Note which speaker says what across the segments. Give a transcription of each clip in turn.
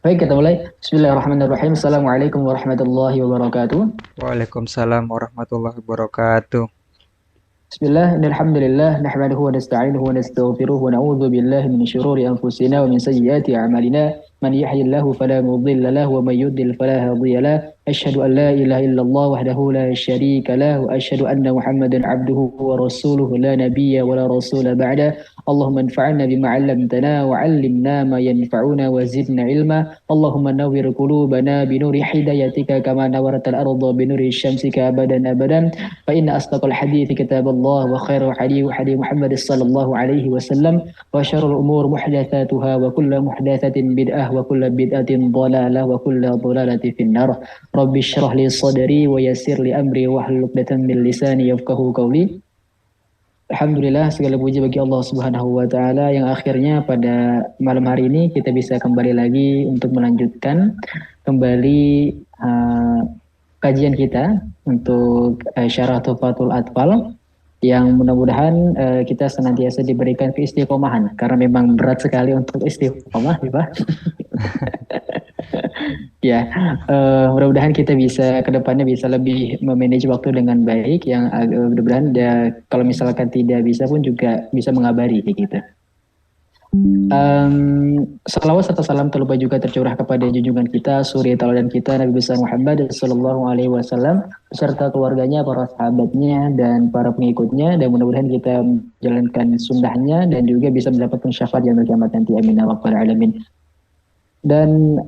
Speaker 1: Baik, kita mulai. Bismillahirrahmanirrahim. Assalamualaikum warahmatullahi wabarakatuh.
Speaker 2: Waalaikumsalam warahmatullahi wabarakatuh.
Speaker 1: Bismillah, alhamdulillah, nahmaduhu wa nasta'inuhu wa nastaghfiruh wa na'udzu billahi min syururi anfusina wa min sayyiati a'malina. Man yahdihillahu fala mudilla lahu wa man yudlil fala hadiya lahu. Asyhadu an la ilaha illallah wahdahu la syarika lahu wa asyhadu anna Muhammadan 'abduhu wa rasuluhu la nabiyya wa la rasula ba'da. Allahumma anfa'na bima 'allamtana wa 'allimna ma yanfa'una wa zidna ilma. Allahumma nawwir qulubana bi nuri hidayatika kama nawwartal arda bi nuri syamsika abadan abadan. فإن أصدق الحديث كتاب الله وخير الحديث حديث محمد صلى الله عليه وسلم وشر الأمور محدثاتها وكل محدثة بدعة وكل بدعة ضلالة وكل ضلالة في النار رب اشرح لي صدري ويسر لي أمري واحلل عقدة من لساني يفقهوا قولي. Alhamdulillah, segala puji bagi Allah Subhanahu wa taala yang akhirnya pada malam hari ini kita bisa kembali lagi untuk melanjutkan kembali kajian kita untuk Syarah Tuhfatul Atfal yang mudah-mudahan kita senantiasa diberikan keistiqomahan karena memang berat sekali untuk istiqomah, ya Pak. Ya, mudah-mudahan kita bisa ke depannya bisa lebih memanage waktu dengan baik yang mudah-mudahan kalau misalkan tidak bisa pun juga bisa mengabari kayak gitu. Salawat serta salam terlupa juga tercurah kepada junjungan kita, suri tauladan kita Nabi besar Muhammad sallallahu alaihi wasallam beserta keluarganya, para sahabatnya dan para pengikutnya, dan mudah-mudahan kita menjalankan sunnahnya dan juga bisa mendapatkan syafaat yang kiamat nanti, amin ya rabbal alamin. Dan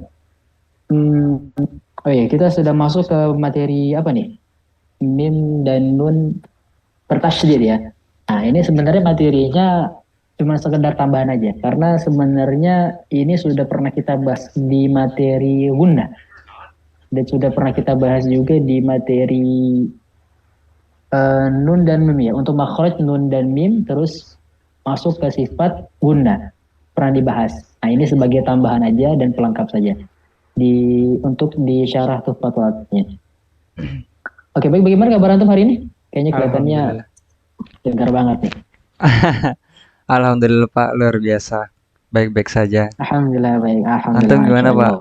Speaker 1: oh ya, kita sudah masuk ke materi apa nih? Mim dan nun bertasydid ya. Nah, ini sebenarnya materinya cuma sekedar tambahan aja karena sebenarnya ini sudah pernah kita bahas di materi guna dan sudah pernah kita bahas juga di materi nun dan mim ya, untuk makhraj nun dan mim terus masuk ke sifat guna pernah dibahas. Nah, ini sebagai tambahan aja dan pelengkap saja untuk di syarah tuhfatul atfal. Oke, baik, bagaimana kabar antum hari ini? Kayaknya kelihatannya segar banget nih.
Speaker 2: Alhamdulillah Pak, luar biasa. Baik-baik saja.
Speaker 1: Alhamdulillah baik. Alhamdulillah.
Speaker 2: Antum gimana Pak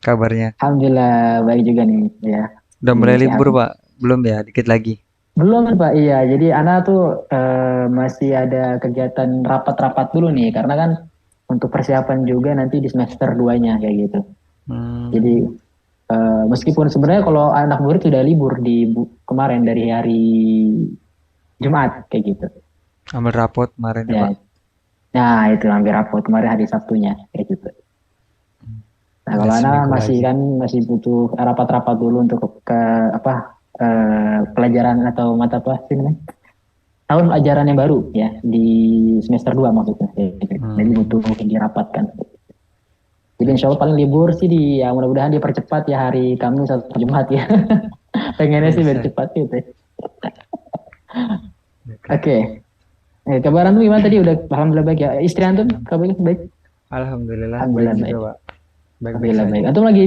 Speaker 2: kabarnya?
Speaker 1: Alhamdulillah baik juga nih ya.
Speaker 2: Udah mulai libur Pak? Belum ya? Dikit lagi.
Speaker 1: Belum Pak, iya. Jadi Ana tuh masih ada kegiatan rapat-rapat dulu nih karena kan untuk persiapan juga nanti di semester 2-nya kayak gitu. Jadi meskipun sebenarnya kalau anak murid sudah libur di kemarin dari hari Jumat kayak gitu.
Speaker 2: Ambil rapot kemarin ya Pak.
Speaker 1: Nah, itu ambil rapot kemarin hari Sabtunya kayak gitu. Nah, kalau anak masih butuh rapat-rapat dulu untuk ke pelajaran atau mata apa sih namanya? Tahun ajaran yang baru ya di semester 2 maksudnya. Jadi butuh dirapatkan. Jadi insya Allah paling libur sih ya mudah-mudahan dipercepat ya hari Kamis atau Jumat ya. Pengennya sih biar cepat gitu. Oke. Kabar antum gimana tadi? Udah alhamdulillah baik ya. Istri antum kabarnya baik?
Speaker 2: Alhamdulillah
Speaker 1: baik
Speaker 2: juga Pak.
Speaker 1: Alhamdulillah baik. Antum lagi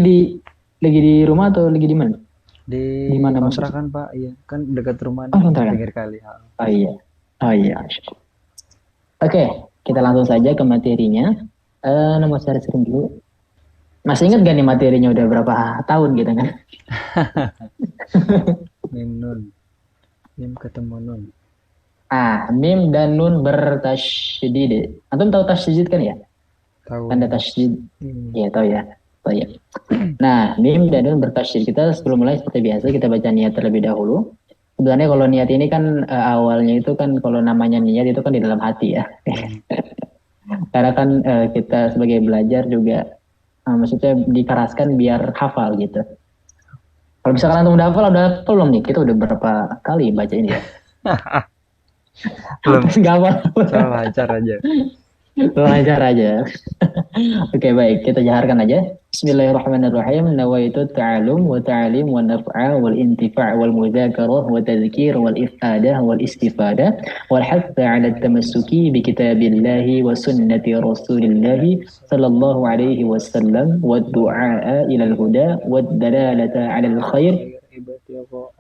Speaker 1: di rumah atau lagi di mana?
Speaker 2: Di mana kontrakan Pak? Iya, kan dekat rumah
Speaker 1: nih.
Speaker 2: Pinggir kali.
Speaker 1: Oh iya. Oke, kita langsung saja ke materinya. Nomor sering dulu. Masih ingat gak nih materinya udah berapa tahun gitu kan?
Speaker 2: Mim nun. Mim ketemu nun.
Speaker 1: Mim dan nun bertasydid. Antum tahu tasydid kan ya?
Speaker 2: Tahu.
Speaker 1: Tanda tasydid. Iya, tahu ya. Nah, mim dan nun bertasydid. Kita sebelum mulai seperti biasa kita baca niat terlebih dahulu. Sebenarnya kalau niat ini kan awalnya itu kan kalau namanya niat itu kan di dalam hati ya. Karena kan kita sebagai belajar juga maksudnya dikeraskan biar hafal gitu. Kalau misalkan antum udah hafal belum nih? Kita udah berapa kali baca ini ya?
Speaker 2: Belum.
Speaker 1: Gak apa. Lancar aja. Oke, baik, kita jaharkan aja. Bismillahirrahmanirrahim. Nawaitu ta'alum wa ta'alim wa naf'a wal intifa' wal mudzakarah wa tadhkir wal ifadah wal istifadah wal hatha 'ala tamassuki bi kitabillahi wa sunnati rasulillahi sallallahu alaihi wasallam wa du'a ila al-huda wa dalalata 'ala al-khair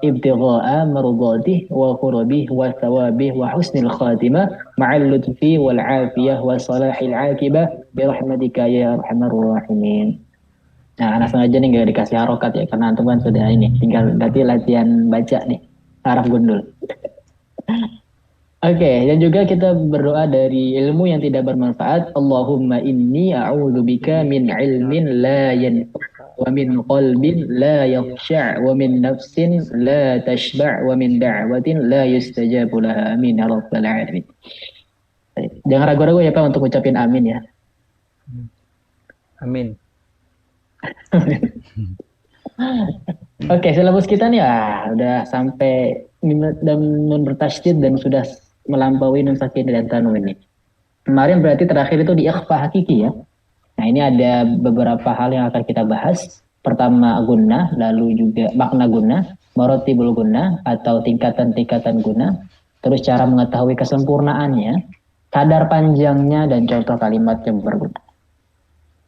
Speaker 1: ibtigha'a mardatihi wa qurbihi wa thawabihi wa husnil khatimah ma'al lutfi wal 'afiyah wa salahil 'aqibah bi rahmatika ya arhamar rahimin. Nah, anak sengaja nih gak dikasih harokat ya, karena antum kan sudah ini, tinggal berarti latihan baca nih, haraf gundul. Oke, dan juga kita berdoa dari ilmu yang tidak bermanfaat. Allahumma inni a'udzubika min ilmin la yanfa' wa min qalbin la yakhsha' wa min nafsin la tashba' wa min da'watin la yustajabu laha. Amin ya rabbal alamin. Jangan ragu-ragu ya Pak untuk ucapin amin ya.
Speaker 2: Amin.
Speaker 1: Oke, silabus kita nih udah sampai dan nun bertasydid dan sudah melampaui nun sakin dan tanwin ini. Kemarin berarti terakhir itu di ikhfa hakiki ya. Nah, ini ada beberapa hal yang akan kita bahas. Pertama gunnah, lalu juga makna gunnah, marotibul gunnah atau tingkatan-tingkatan gunnah, terus cara mengetahui kesempurnaannya, kadar panjangnya dan contoh kalimat yang berguna.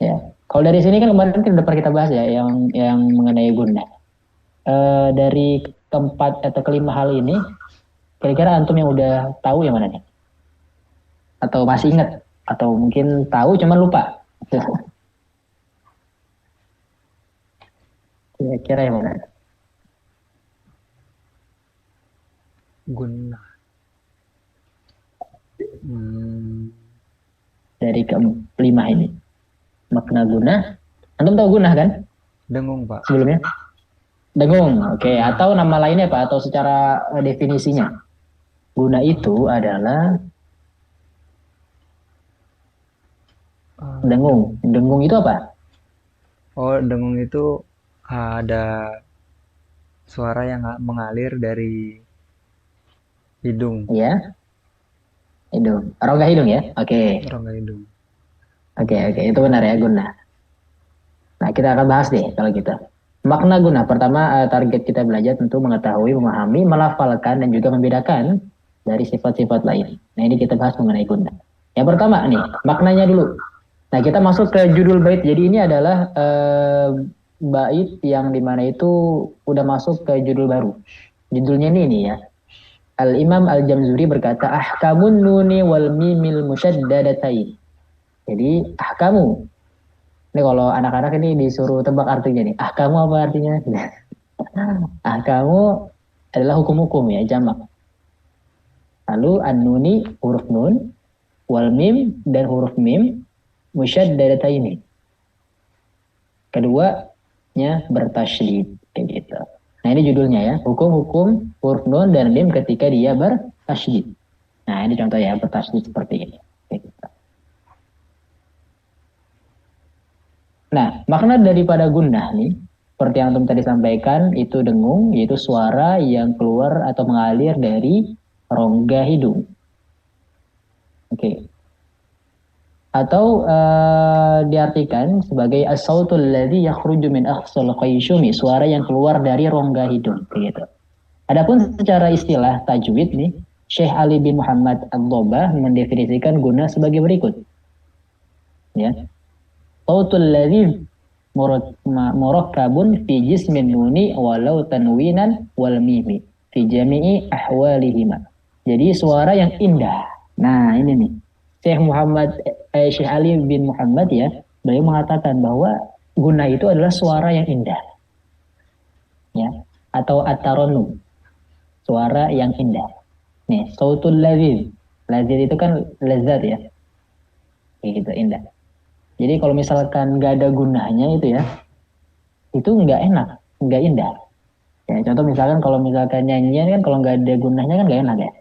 Speaker 1: Ya. Kalau dari sini kan kemarin kan udah pernah kita bahas ya yang mengenai gunnah. Dari keempat atau kelima hal ini, kira-kira antum yang udah tahu yang mana nih? Atau masih ingat? Atau mungkin tahu cuman lupa? Kira-kira yang mana?
Speaker 2: Guna.
Speaker 1: Dari kelima ini. Makna guna. Antum tahu guna kan?
Speaker 2: Dengung, Pak.
Speaker 1: Sebelumnya? Dengung, oke. Atau nama lainnya Pak? Atau secara definisinya? Guna itu adalah dengung. Dengung itu apa?
Speaker 2: Oh, dengung itu ada suara yang mengalir dari hidung.
Speaker 1: Iya. Hidung. Rongga hidung ya? Oke.
Speaker 2: Rongga hidung.
Speaker 1: Oke. Itu benar ya, guna. Nah, kita akan bahas deh kalau gitu. Makna guna. Pertama, target kita belajar tentu mengetahui, memahami, melafalkan, dan juga membedakan dari sifat-sifat lain. Nah, ini kita bahas mengenai guna. Yang pertama nih, maknanya dulu. Nah, kita masuk ke judul bait. Jadi ini adalah bait yang dimana itu udah masuk ke judul baru. Judulnya ini ya. Al-Imam Al-Jamzuri berkata, Ahkamun nuni wal mimil musyaddadatain. Jadi, ahkamu. Ini kalau anak-anak ini disuruh tebak artinya nih. Ahkamu apa artinya? Ahkamu adalah hukum-hukum ya, jamak. Lalu an-nuni huruf nun, wal mim dan huruf mim musyaddadataini. Keduanya bertasydid kayak gitu. Nah, ini judulnya ya, hukum-hukum huruf nun dan mim ketika dia bertasydid. Nah, ini contoh ya bertasydid seperti ini. Kayak gitu. Nah, makna daripada gunnah nih, seperti yang antum tadi sampaikan, itu dengung, yaitu suara yang keluar atau mengalir dari rongga hidung. Oke. Atau diartikan sebagai as-sautul ladzi yakhruju min aqsal qayshumi, suara yang keluar dari rongga hidung, gitu. Adapun secara istilah tajwid nih, Syekh Ali bin Muhammad Ad-Dhabbah mendefinisikan gunnah sebagai berikut. Ya. Sautul ladzi murakkabun fi jismin nuni walau tanwinan wal mimi fi jami'i ahwalihima. Jadi suara yang indah. Nah, ini nih. Syekh Ali bin Muhammad ya, beliau mengatakan bahwa guna itu adalah suara yang indah. Ya, atau at-tarannum. Suara yang indah. Nih, sautul ladzid. Ladzid itu kan lezat ya. Kayak gitu, indah. Jadi kalau misalkan nggak ada gunanya itu ya, itu nggak enak, nggak indah. Ya, contoh misalkan kalau misalkan nyanyian kan kalau nggak ada gunanya kan nggak enak ya.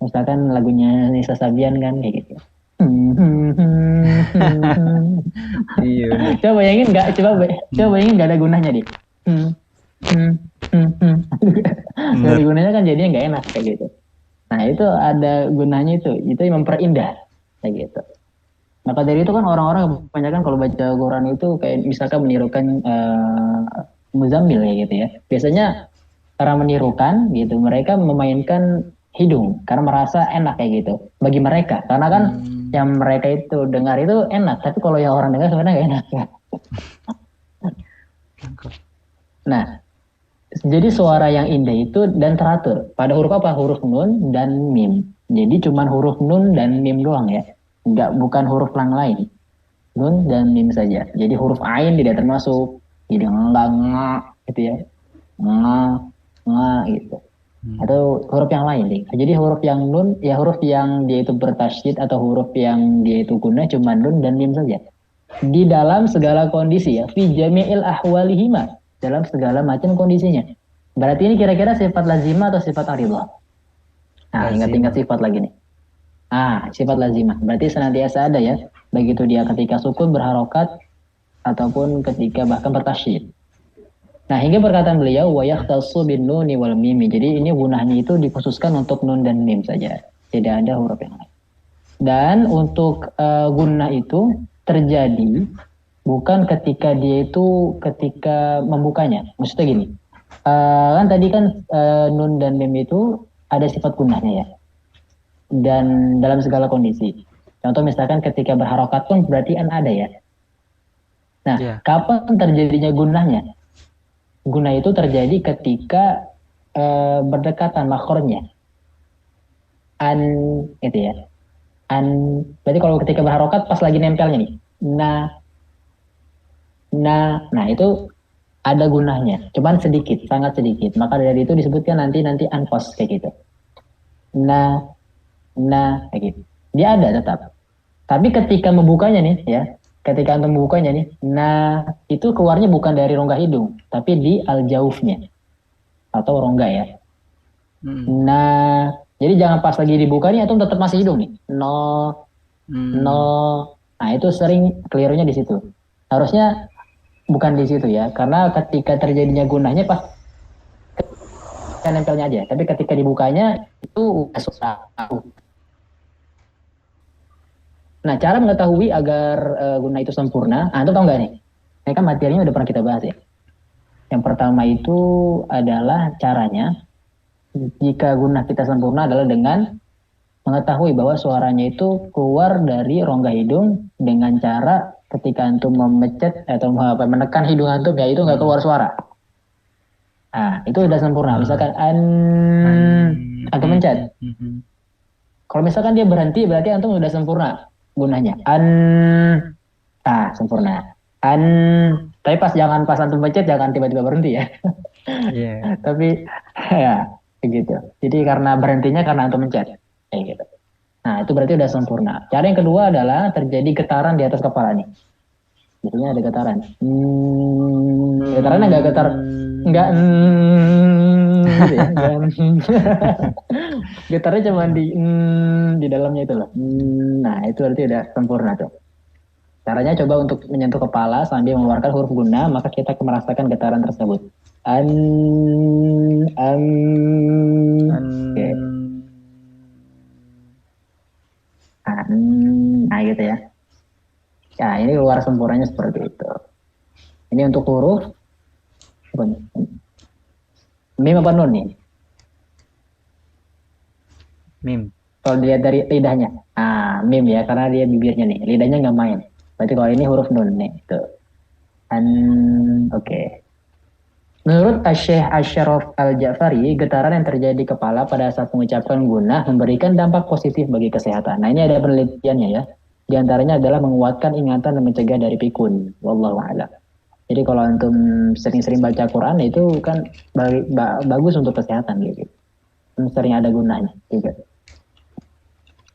Speaker 1: Misalkan lagunya Nisa Sabian kan kayak gitu.
Speaker 2: Iya.
Speaker 1: Coba bayangin nggak ada gunanya deh. Nggak ada gunanya kan jadinya nggak enak kayak gitu. Nah itu ada gunanya itu yang memperindah kayak gitu. Maka dari itu kan orang-orang kebanyakan kalau baca Quran itu kayak misalkan menirukan Muzammil ya gitu ya. Biasanya cara menirukan gitu, mereka memainkan hidung karena merasa enak kayak gitu bagi mereka. Karena kan yang mereka itu dengar itu enak, tapi kalau yang orang dengar sebenarnya nggak enak ya. Nah, jadi suara yang indah itu dan teratur pada huruf apa? Huruf nun dan mim. Jadi cuman huruf nun dan mim doang ya. Bukan huruf yang lain. nun dan mim saja. Jadi huruf ain tidak termasuk. Jadi nga gitu ya. Nga gitu. Atau huruf yang lain nih. Jadi huruf yang nun, ya huruf yang dia itu bertasydid atau huruf yang dia itu guna cuma nun dan mim saja. Di dalam segala kondisi ya, fi jami'il ahwalihima, dalam segala macam kondisinya. Berarti ini kira-kira sifat lazimah atau sifat aridah? Nah, ingat-ingat sifat lagi nih. Sifat lazimah. Berarti senantiasa ada ya, begitu dia ketika sukun berharokat ataupun ketika bahkan bertasydid. Nah, hingga perkataan beliau wa yakhtassu bin nuni wal mim. Jadi ini gunahnya itu dikhususkan untuk nun dan mim saja. Tidak ada huruf yang lain. Dan untuk gunah itu terjadi bukan ketika dia itu ketika membukanya. Maksudnya gini. Kan tadi kan nun dan mim itu ada sifat gunahnya ya. Dan dalam segala kondisi. Contoh misalkan ketika berharokat pun berarti an ada ya. Nah, kapan terjadinya gunahnya? Guna itu terjadi ketika berdekatan makhrajnya. An gitu ya. An berarti kalau ketika berharokat pas lagi nempelnya nih. Nah itu ada gunahnya. Cuman sedikit, sangat sedikit. Maka dari itu disebutkan nanti anfas kayak gitu. Kayak gitu. Dia ada tetap. Tapi ketika membukanya nih ya, ketika antum membukanya nih, itu keluarnya bukan dari rongga hidung, tapi di al-jaufnya atau rongga ya. Jadi jangan pas lagi dibuka nih antum tetap masih hidung nih. Nah, itu sering kelirunya di situ. Harusnya bukan di situ ya, karena ketika terjadinya gunahnya pas nempelnya aja, tapi ketika dibukanya itu susah. Nah, cara mengetahui agar guna itu sempurna, antum tahu nggak nih? Ini kan materinya udah pernah kita bahas ya. Yang pertama itu adalah caranya, jika guna kita sempurna adalah dengan mengetahui bahwa suaranya itu keluar dari rongga hidung dengan cara ketika antum memecet atau menekan hidung antum ya itu nggak keluar suara. Nah, itu udah sempurna. Misalkan antum mencet. Kalau misalkan dia berhenti berarti antum udah sempurna gunanya. Sempurna. Tapi jangan pas antum mencet jangan tiba-tiba berhenti ya. Tapi ya begitu. Jadi karena berhentinya karena antum mencet. Kayak gitu. Nah, itu berarti udah sempurna. Cara yang kedua adalah terjadi getaran di atas kepala nih. Biasanya ada getaran. Getarannya nggak getar, nggak gitu ya. Getarnya cuma di dalamnya itu loh. Nah, itu berarti udah sempurna tuh. Caranya coba untuk menyentuh kepala sambil mengeluarkan huruf guna, maka kita akan merasakan getaran tersebut. Okay. Nah, gitu ya. Ya, ini keluar sempurnanya seperti itu. Ini untuk huruf mim apa nun nih?
Speaker 2: Mim.
Speaker 1: Kalau dilihat dari lidahnya, mim ya, karena dia bibirnya nih, lidahnya nggak main. Berarti kalau ini huruf nun nih, itu. Oke. Menurut Syekh Asyraf Al-Ja'fari, getaran yang terjadi di kepala pada saat mengucapkan guna memberikan dampak positif bagi kesehatan. Nah, ini ada penelitiannya ya. Di antaranya adalah menguatkan ingatan dan mencegah dari pikun. Wallahu a'lam. Jadi kalau antum sering-sering baca Quran itu kan bagus untuk kesehatan gitu. Sering ada gunanya juga.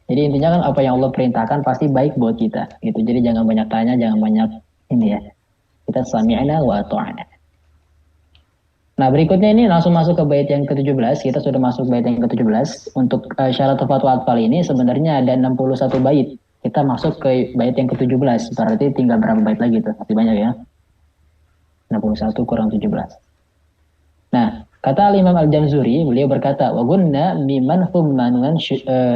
Speaker 1: Jadi intinya kan apa yang Allah perintahkan pasti baik buat kita gitu. Jadi jangan banyak tanya, jangan banyak ini ya. Kita sami'na wa ata'na. Nah, berikutnya ini langsung masuk ke bait yang ke-17. Kita sudah masuk bait yang ke-17. Untuk syarat fatwa atfal ini sebenarnya ada 61 bait. Kita masuk ke bait yang ke-17. Berarti tinggal berapa bait lagi tuh? Masih banyak ya. 61 kurang 17. Nah, kata Imam Al-Jamzuri, beliau berkata, wa gunna miman thumma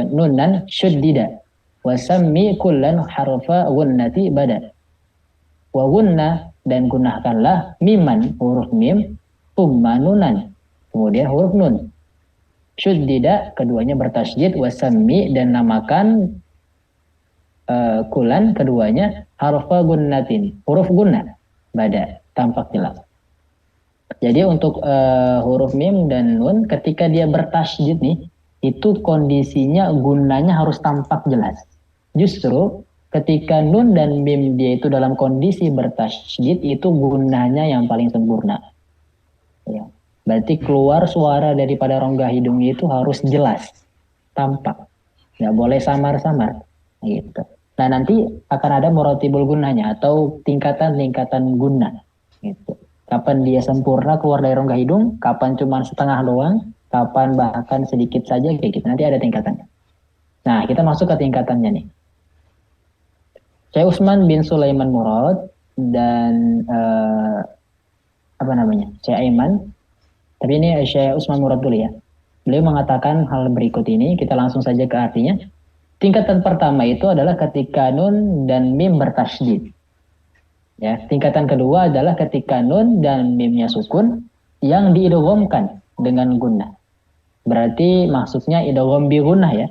Speaker 1: nunan syuddida wa sammi kullan harfa gunnati bada. Wa gunna, dan gunakanlah miman huruf mim thumma nunan, kemudian huruf nun. Syuddida, keduanya bertasydid, wa sammi, dan namakan kulan, keduanya harfa gunnatin, huruf gunnah bada, tampak jelas. Jadi untuk huruf mim dan nun ketika dia bertasydid nih, itu kondisinya gunanya harus tampak jelas. Justru Ketika nun dan mim dia itu dalam kondisi bertasydid, itu gunanya yang paling sempurna. Ya. Berarti keluar suara daripada rongga hidung itu harus jelas, tampak. Nggak boleh samar-samar. Gitu. Nah nanti akan ada muratibul gunanya atau tingkatan-tingkatan guna. Gitu. Kapan dia sempurna keluar dari rongga hidung, kapan cuma setengah doang, kapan bahkan sedikit saja kayak gitu. Nanti ada tingkatannya. Nah kita masuk ke tingkatannya nih. Syekh Utsman bin Sulaiman Murad dan apa namanya? Syekh Aiman. Tapi ini Syekh Utsman Murad dulu ya. Beliau mengatakan hal berikut ini, kita langsung saja ke artinya. Tingkatan pertama itu adalah ketika nun dan mim bertasydid. Ya, tingkatan kedua adalah ketika nun dan mimnya sukun yang diidghamkan dengan gunnah. Berarti maksudnya idgham bi gunnah ya.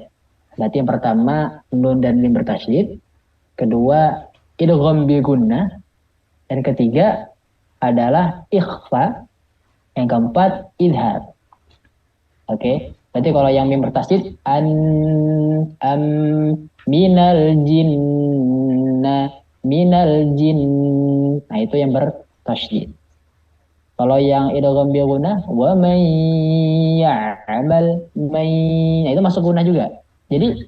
Speaker 1: Berarti yang pertama nun dan mim bertasydid, kedua idgham bi gunnah, dan ketiga adalah ikhfa, yang keempat idhar. Oke. Berarti kalau yang mim bertasydid minal jin. Nah, itu yang bertasydid. Kalau yang idgham bi gunnah wa may ya'mal nah itu masuk gunnah juga. Jadi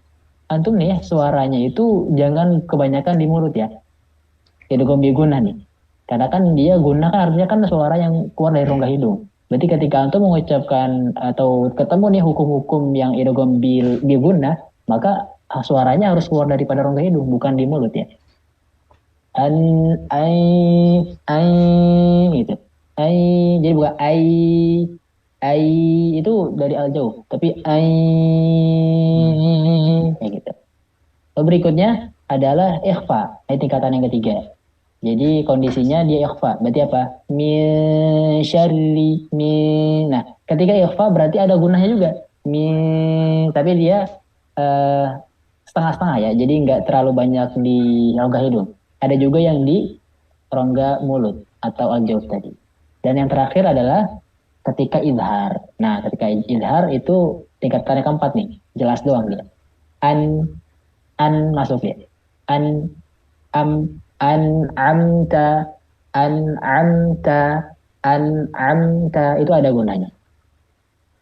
Speaker 1: antum nih ya, suaranya itu jangan kebanyakan di mulut ya. Idgham bi gunnah nih. Karena kan dia gunnah kan artinya kan suara yang keluar dari rongga hidung. Berarti ketika antum mengucapkan atau ketemu nih hukum-hukum yang idgham bi gunnah, maka suaranya harus keluar daripada rongga hidung, bukan di mulut ya. Ai gitu. Jadi bukan ai itu dari al jauh, tapi kayak gitu. Lalu berikutnya adalah ikhfa, tingkatan yang ketiga. Jadi kondisinya dia ikhfa, berarti apa? Min syarri min. Nah, ketika ikhfa berarti ada gunanya juga. Min, tapi dia setengah-setengah ya, jadi nggak terlalu banyak di rongga hidung. Ada juga yang di rongga mulut atau al-jawf tadi. Dan yang terakhir adalah ketika izhar. Nah, ketika izhar itu tingkatan yang keempat nih, jelas doang dia. An masuk ya. An'amta itu ada gunanya.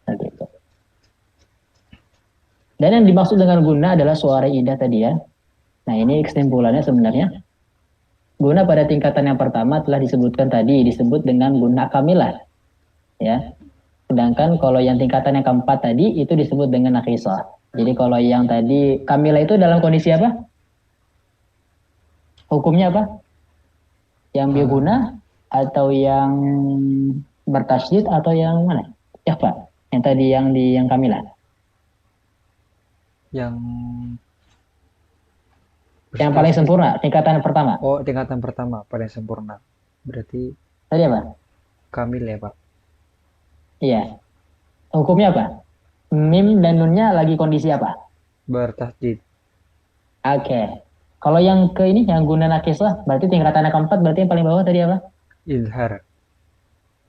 Speaker 1: Nah, gitu. Dan yang dimaksud dengan guna adalah suara idah tadi ya. Nah, ini kesimpulannya sebenarnya. Guna pada tingkatan yang pertama telah disebutkan tadi, disebut dengan guna kamilah. Ya. Sedangkan kalau yang tingkatan yang keempat tadi itu disebut dengan nakisah. Jadi kalau yang tadi kamilah itu dalam kondisi apa? Hukumnya apa? Yang biguna atau yang bertasydid atau yang mana? Ya Pak, yang tadi yang kamilah. Yang paling sempurna, tingkatan pertama.
Speaker 2: Oh, tingkatan pertama paling sempurna. Berarti
Speaker 1: tadi apa?
Speaker 2: kamil ya, Pak?
Speaker 1: Iya. Hukumnya apa? Mim dan nunnya lagi kondisi apa?
Speaker 2: Bertasydid.
Speaker 1: Oke. Kalau yang ke ini, yang guna nakisah, berarti tingkatan yang keempat, berarti yang paling bawah tadi apa?
Speaker 2: Izhar.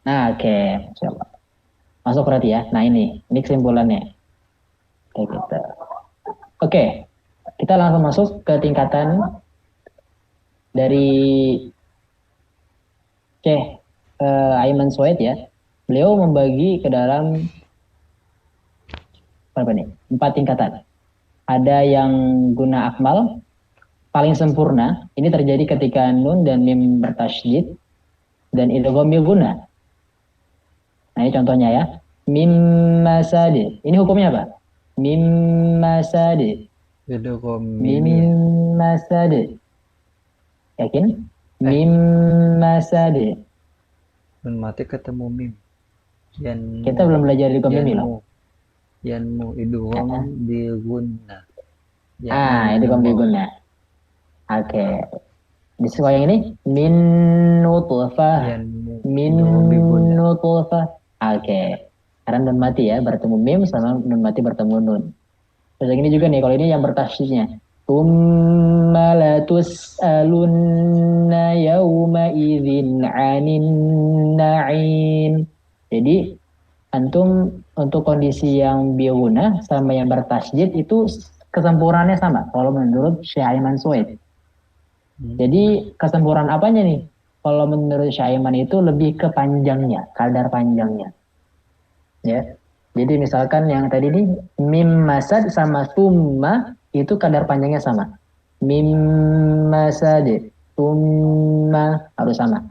Speaker 1: Nah, oke. Insyaallah. Masuk berarti ya. Nah, ini kesimpulannya. Kayak gitu. Oke. Kita langsung masuk ke tingkatan dari Syekh Aiman Suwaid ya. Beliau membagi ke dalam berapa nih? 4 tingkatan. Ada yang guna akmal, paling sempurna. Ini terjadi ketika nun dan mim bertasydid dan idgham guna. Nah, ini contohnya ya. Mim masadi. Ini hukumnya apa? Mim masadi. Mim masadi. Yakin? Mim masadi.
Speaker 2: Nun mati ketemu mim.
Speaker 1: Kita belum belajar di mim loh.
Speaker 2: Yanmu idgham bi gunna.
Speaker 1: Idgham bi gunna. Oke. Disukai yang ini min nutfah. Min nutfah. Oke. Karena nun mati ya bertemu mim sama nun mati bertemu nun. Terus yang ini juga nih, kalau ini yang bertasydidnya. Tsumma latus'alunna yawma idzin 'anin na'im. Jadi antum untuk kondisi yang biuna sama yang bertasydid itu kesempurnaannya sama kalau menurut Syekh Aiman Suwaid. Jadi kesempurnaan apanya nih? Kalau menurut Syaiman itu lebih ke panjangnya, kadar panjangnya. Ya. Jadi misalkan yang tadi nih mim masad sama summa itu kadar panjangnya sama. Mim masad, summa harus sama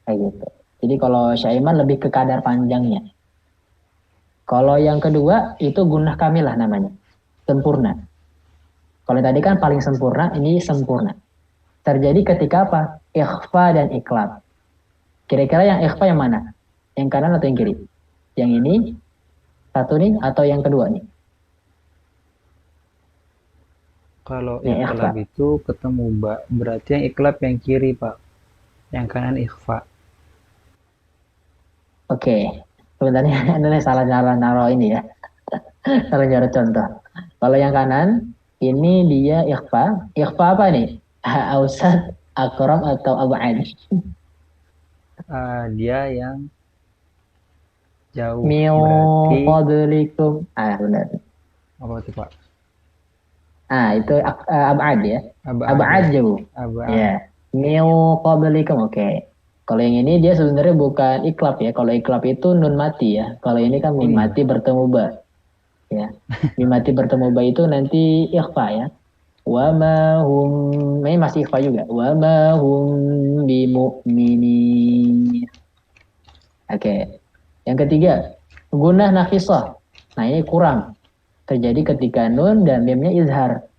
Speaker 1: kayak gitu. Jadi kalau Syaiman lebih ke kadar panjangnya. Kalau yang kedua itu gunah kamilah namanya, sempurna. Kalau tadi kan paling sempurna, ini sempurna. Terjadi ketika apa? Ikhfa dan iklab. Kira-kira yang ikhfa yang mana? Yang kanan atau yang kiri? Yang ini, satu nih, atau yang kedua nih?
Speaker 2: Kalau
Speaker 1: Yang ikhfa.
Speaker 2: iklab itu ketemu berarti yang iklab yang kiri Pak, yang kanan ikhfa.
Speaker 1: Oke. Sebenarnya ini salah naruh ini ya. Salah naruh contoh. Kalau yang kanan, ini dia ikhfa. Ikhfa apa nih? Ausat, akram, atau abad?
Speaker 2: Dia yang jauh
Speaker 1: Min
Speaker 2: berarti
Speaker 1: qablikum. Benar.
Speaker 2: apa tuh Pak?
Speaker 1: Itu abad ya.
Speaker 2: Abad
Speaker 1: Abad
Speaker 2: ya,
Speaker 1: jauh.
Speaker 2: abad.
Speaker 1: Ya. Min qablikum. Oke. Kalau yang ini dia sebenarnya bukan iklab ya. Kalau iklab itu nun mati ya. Kalau ini kan
Speaker 2: Oh
Speaker 1: mim
Speaker 2: iya.
Speaker 1: mati bertemu ba. Ya. Mim mati bertemu ba itu nanti ikhfa ya. Wa ma hum, ini masih ikhfa juga. Wa ma hum bimu'minin. Oke. Yang ketiga, gunah nafisah. Nah, ini kurang. Terjadi ketika nun dan mimnya izhar.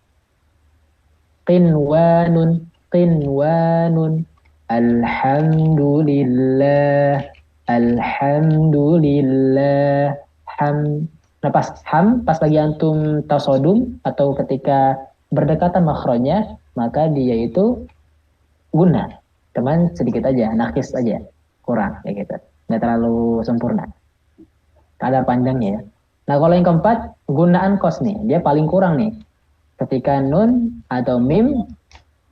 Speaker 1: Qinwanun, qinwanun. Alhamdulillah, alhamdulillah. Nah, pas lagi antum tasodum atau ketika berdekatan makronya, maka dia itu guna. Cuman sedikit aja, nakis aja, kurang kayak gitu. Nggak terlalu sempurna. Kadar panjangnya ya. Nah, kalau yang keempat, gunaan kos nih. Dia paling kurang nih. Ketika nun atau mim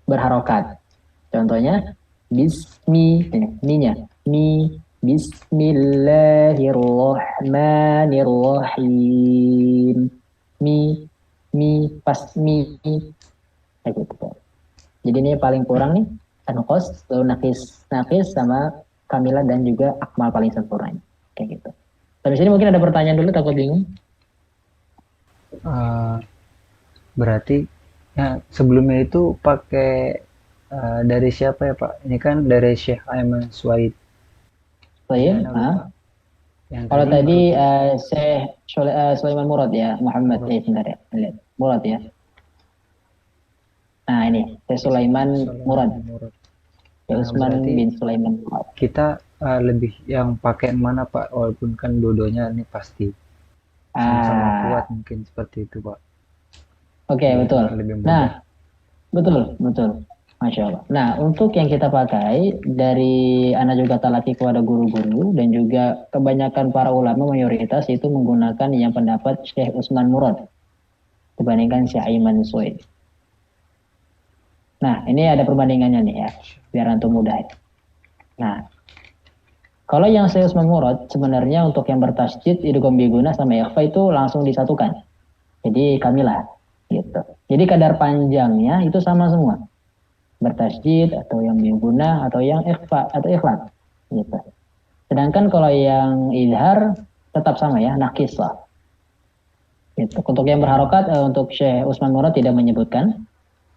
Speaker 1: berharokat. Contohnya, bismi, mi-nya. Mi, bismillahirrahmanirrahim. Mi, pas mi. Kayak gitu. Jadi ini paling kurang nih. Kos, lalu nakis sama kamilah dan juga akmal paling sempurna. Kayak gitu. Tapi sini mungkin ada pertanyaan dulu, takut bingung.
Speaker 2: Eh, Berarti ya sebelumnya itu pakai dari siapa ya Pak? Ini kan dari Syekh Aiman Suwaid. Ini
Speaker 1: Baik,
Speaker 2: Ana lupa. Yang
Speaker 1: kalau
Speaker 2: tadi
Speaker 1: tadi
Speaker 2: pakai
Speaker 1: Syekh Sulaiman Murad ya, Muhammad,
Speaker 2: Murad.
Speaker 1: sebentar ya, lihat. Murad ya. Nah ini, Syekh Sulaiman
Speaker 2: Sulaiman
Speaker 1: Murad,
Speaker 2: Murad.
Speaker 1: Syekh
Speaker 2: Nah,
Speaker 1: Usman
Speaker 2: berarti
Speaker 1: bin Sulaiman Murad.
Speaker 2: kita lebih yang pakai mana Pak? Walaupun kan dua-duanya ini pasti sama-sama kuat
Speaker 1: Ah,
Speaker 2: mungkin seperti itu Pak.
Speaker 1: oke,
Speaker 2: Biar
Speaker 1: betul.
Speaker 2: lebih mudah.
Speaker 1: Nah, betul. Masya Allah. Nah, untuk yang kita pakai dari anak juga talaki kepada guru-guru dan juga kebanyakan para ulama mayoritas itu menggunakan yang pendapat Syekh Usman Murad dibandingkan Syekh Aiman Suwaid. Nah, ini ada perbandingannya nih ya, biar antum mudah ya. Nah, kalau yang Syekh Usman Murad sebenarnya untuk yang bertasjid idgham biguna sama ikhfa itu langsung disatukan. Jadi kamilah gitu. Jadi kadar panjangnya itu sama semua. Bertasjid atau yang biguna atau yang ikhfa atau ikhlas gitu. Sedangkan kalau yang idhar tetap sama ya, nakis lah. Gitu. Untuk yang berharokat untuk Syekh Usman Murad tidak menyebutkan,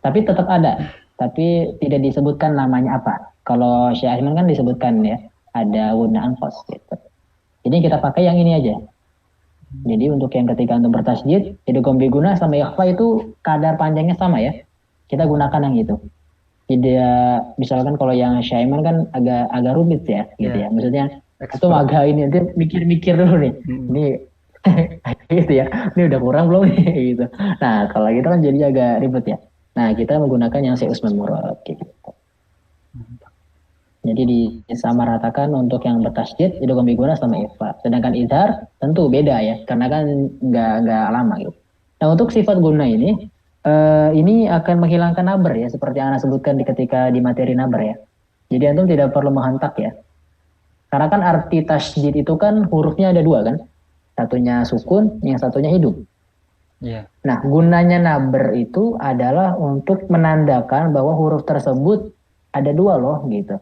Speaker 1: tapi tetap ada. Tapi tidak disebutkan namanya apa. Kalau Syekh Aiman kan disebutkan ya, ada gunaan kos gitu. Jadi kita pakai yang ini aja. Jadi untuk yang ketika untuk bertasjid, idgham biguna sama ikhfa itu kadar panjangnya sama ya. Kita gunakan yang itu. Tidak, misalkan kalau yang Syekh Aiman kan agak rumit ya, gitu ya. Maksudnya itu
Speaker 2: Expert.
Speaker 1: agak ini, nanti mikir-mikir dulu nih. Ini gitu ya. Ini udah kurang belum nih gitu. Nah, kalau kita kan jadi agak ribet ya. Nah, kita menggunakan yang Syekh Usman Murad gitu. Jadi disamaratakan untuk yang bertasjid itu biguna sama ikhfa. Sedangkan izhar tentu beda ya, karena kan nggak lama gitu. Nah, untuk sifat guna ini akan menghilangkan nabar ya, seperti yang Anda sebutkan ketika di materi nabar ya. Jadi antum tidak perlu menghentak ya. Karena kan arti tasjid itu kan hurufnya ada dua kan. Satunya sukun, yang satunya hidup.
Speaker 2: Iya.
Speaker 1: Nah, gunanya naber itu adalah untuk menandakan bahwa huruf tersebut ada dua loh gitu.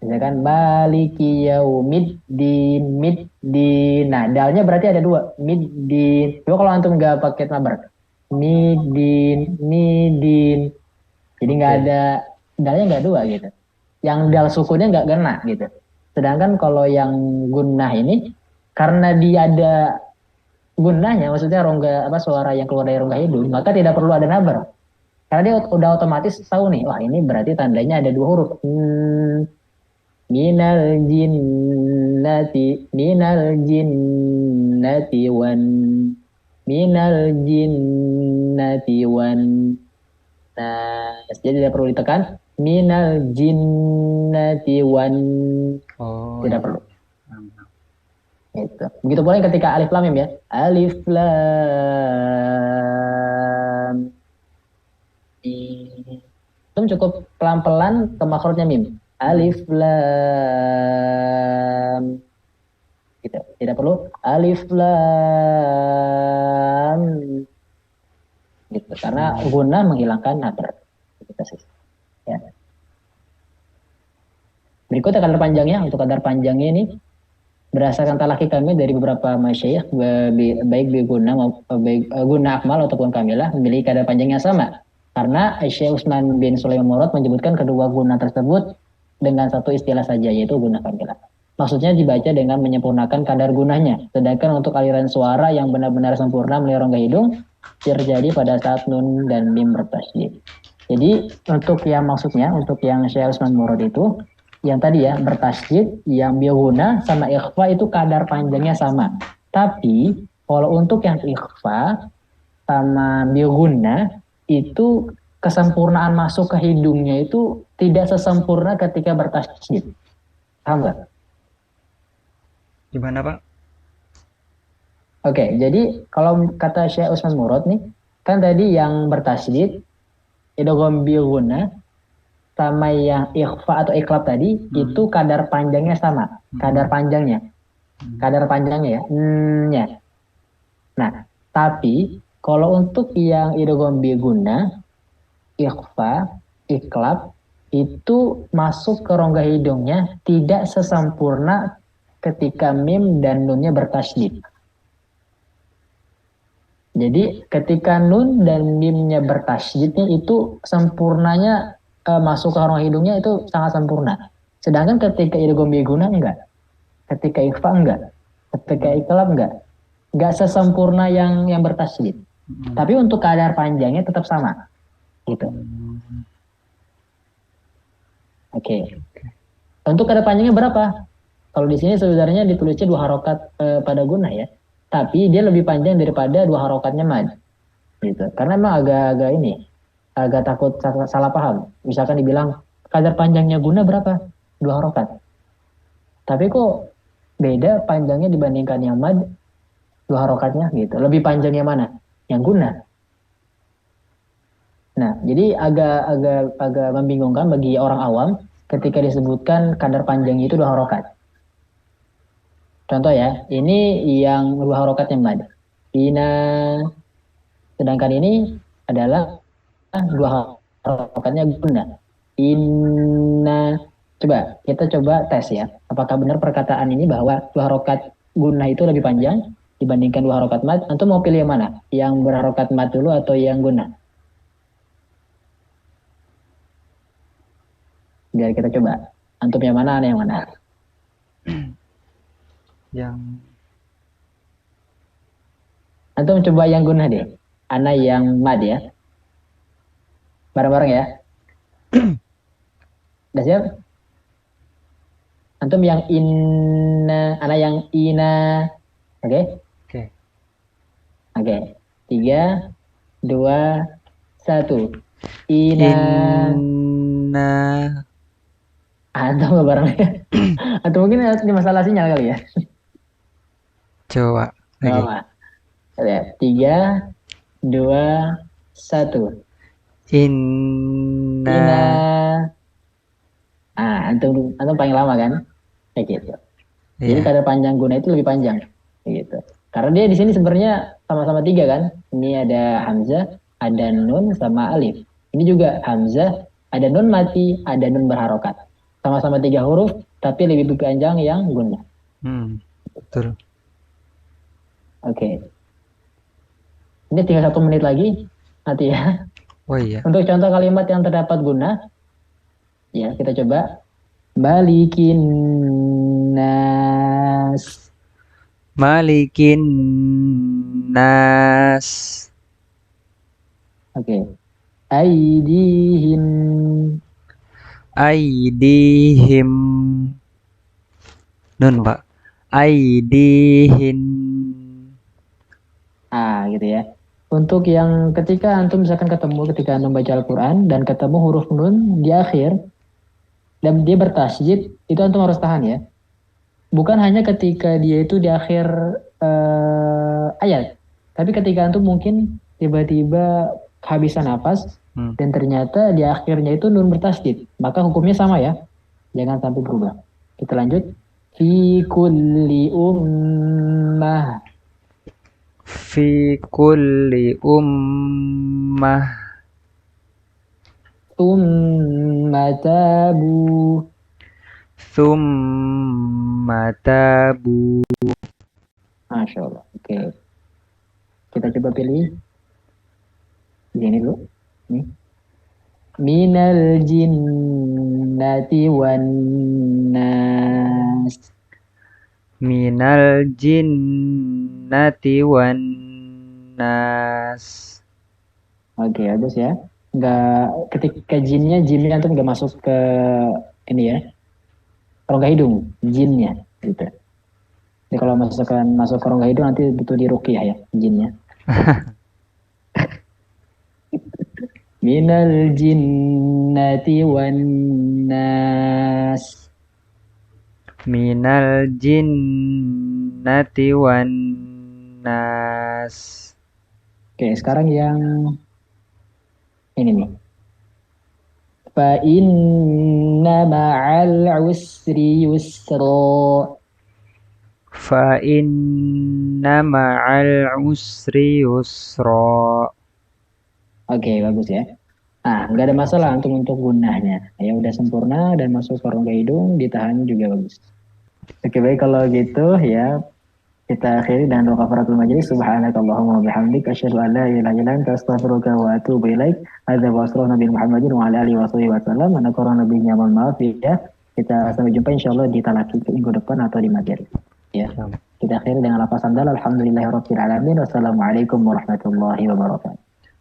Speaker 1: Misalkan maliki yaumiddin, middin. Nah, dalnya berarti ada dua, middin. Coba kalau antum nggak pakai naber, middin, midin. Jadi nggak
Speaker 2: Oke.
Speaker 1: ada dalnya nggak dua gitu. Yang dal sukunnya nggak kena gitu. Sedangkan kalau yang gunnah ini karena dia ada gunnahnya, maksudnya rongga apa suara yang keluar dari rongga hidung, maka tidak perlu ada nabar. Karena dia udah otomatis tahu nih, wah ini berarti tandanya ada dua huruf. Minal jinnati wan minal jinnati wan nas. Jadi tidak perlu ditekan. Minal jinnati wan,
Speaker 2: Oh
Speaker 1: tidak
Speaker 2: iya.
Speaker 1: perlu.
Speaker 2: Paham.
Speaker 1: Gitu. Begitu pula yang ketika alif lam mim ya. Alif lam mim. Itu cukup pelan-pelan ke makrotnya mim. Alif lam gitu. Tidak perlu alif lam gitu. Karena guna menghilangkan nadar. Gitu sih. Ya. Berikutnya kadar panjangnya. Untuk kadar panjangnya ini berdasarkan talaki kami dari beberapa masyayikh baik guna akmal ataupun kamilah memiliki kadar panjang yang sama karena Syekh Utsman bin Sulaiman Murad menyebutkan kedua guna tersebut dengan satu istilah saja yaitu guna kamilah. Maksudnya dibaca dengan menyempurnakan kadar gunanya. Sedangkan untuk aliran suara yang benar-benar sempurna melalui rongga hidung terjadi pada saat nun dan mim bertasydid. Jadi untuk yang maksudnya untuk yang Syekh Utsman Murad itu yang tadi ya bertasydid, yang bioguna sama ikhfa itu kadar panjangnya sama. Tapi kalau untuk yang ikhfa sama bioguna itu kesempurnaan masuk ke hidungnya itu tidak sesempurna ketika bertasydid. Paham nggak?
Speaker 2: Gimana Pak?
Speaker 1: Oke, jadi kalau kata Syekh Utsman Murad nih, kan tadi yang bertasydid idgham bioguna sama yang ikhfa atau iklab tadi itu kadar panjangnya sama, kadar panjangnya ya, ya. Nah, tapi kalau untuk yang idgham biguna, ikhfa, iklab itu masuk ke rongga hidungnya tidak sesempurna ketika mim dan nunnya bertasydid. Jadi ketika nun dan mimnya bertasydidnya itu sempurnanya masuk ke rongga hidungnya itu sangat sempurna. Sedangkan ketika idgham biguna enggak. Ketika ikhfa enggak. Ketika iklab enggak. Enggak sesempurna yang bertasydid. Tapi untuk kadar panjangnya tetap sama. Gitu. Oke. Untuk kadar panjangnya berapa? Kalau di sini sebenarnya ditulisnya 2 harokat pada guna ya. Tapi dia lebih panjang daripada 2 harokatnya mad. Gitu. Karena emang agak ini agak takut salah paham. Misalkan dibilang kadar panjangnya guna berapa? 2 harokat. Tapi kok beda panjangnya dibandingkan yang mad 2 harokatnya gitu. Lebih panjangnya mana? Yang guna. Nah, jadi agak membingungkan bagi orang awam ketika disebutkan kadar panjangnya itu 2 harokat. Contoh ya, ini yang 2 harokatnya mad. Ina, sedangkan ini adalah 2 harokatnya guna. Inna. Coba kita tes ya. Apakah benar perkataan ini bahwa 2 harokat guna itu lebih panjang dibandingkan 2 harokat mad? Antum mau pilih yang mana? Yang berharokat mad dulu atau yang guna? Biar kita coba. Antum yang mana, ana yang mana?
Speaker 2: Yang
Speaker 1: Antum coba yang guna deh. Ana yang mad ya. Bareng-bareng ya. Udah siap? Antum yang inna, ana yang ina. Oke?
Speaker 2: Oke.
Speaker 1: Oke. 3, 2, 1. Ina.
Speaker 2: Inna.
Speaker 1: Antum bareng ya. Atau mungkin ini masalah sinyal kali ya.
Speaker 2: Coba lagi.
Speaker 1: Lihat. 3, 2, 1.
Speaker 2: Inna.
Speaker 1: Ina. Antum paling lama kan? Kayak gitu. Jadi
Speaker 2: Iya.
Speaker 1: kadar panjang guna itu lebih panjang. Gitu. Karena dia di sini sebenarnya sama-sama tiga kan? Ini ada hamzah, ada nun, sama alif. Ini juga hamzah, ada nun mati, ada nun berharokat. Sama-sama tiga huruf, tapi lebih panjang yang gunnah.
Speaker 2: Betul.
Speaker 1: Oke. Ini tinggal 1 menit lagi, nanti ya.
Speaker 2: Oh iya.
Speaker 1: Untuk contoh kalimat yang terdapat gunnah, ya kita coba. Balikin nas.
Speaker 2: Malikin nas.
Speaker 1: Oke. Aidihim.
Speaker 2: Aidihim. Nun, Pak. Aidihin.
Speaker 1: Gitu ya. Untuk yang ketika antum misalkan ketika antum baca Al-Quran dan ketemu huruf nun di akhir dan dia bertasydid, itu antum harus tahan ya. Bukan hanya ketika dia itu di akhir ayat, tapi ketika antum mungkin tiba-tiba kehabisan nafas dan ternyata di akhirnya itu nun bertasydid, maka hukumnya sama ya. Jangan sampai berubah. Kita lanjut. Fi kulli ummah.
Speaker 2: Fi kulli ummah.
Speaker 1: Tsumma tabu.
Speaker 2: Tsumma tabu.
Speaker 1: Masya Allah. Oke. Kita coba pilih. Ini dulu. Nih. Minal jinnati wan nas.
Speaker 2: Minal jinnati wan nas.
Speaker 1: Oke, bagus ya. Nggak, ketika jinnya antum nggak masuk ke ini ya, rongga hidung, jinnya gitu. Jadi kalau masuk ke rongga hidung nanti butuh diruqyah ya jinnya. Minal jinnati wan nas.
Speaker 2: Minal jinnati wan nas.
Speaker 1: Oke, sekarang yang ini nih. Fa inna ma'al usri yusra.
Speaker 2: Fa inna ma'al usri yusra.
Speaker 1: Oke, bagus ya. Nah, nggak ada masalah untuk gunnahnya. Ya udah sempurna dan masuk ke rongga hidung, ditahannya juga bagus. Oke, baik kalau gitu ya. Kita akhiri dengan doa kafaratul majelis. Subhanakallahumma wa bihamdik asyhadu an la ilaha illa anta astaghfiruka wa atubu ilaik. Hadza wa sallallahu nabi Muhammadin wa ala alihi wa sahbihi wa sallam. Ana qur'an nabi nyaman maaf ya. Kita sampai jumpa insyaallah di talaki minggu depan atau di materi. Ya. Kita akhiri dengan lafaz hamdalah alhamdulillahirabbil alamin. Wassalamualaikum warahmatullahi wabarakatuh.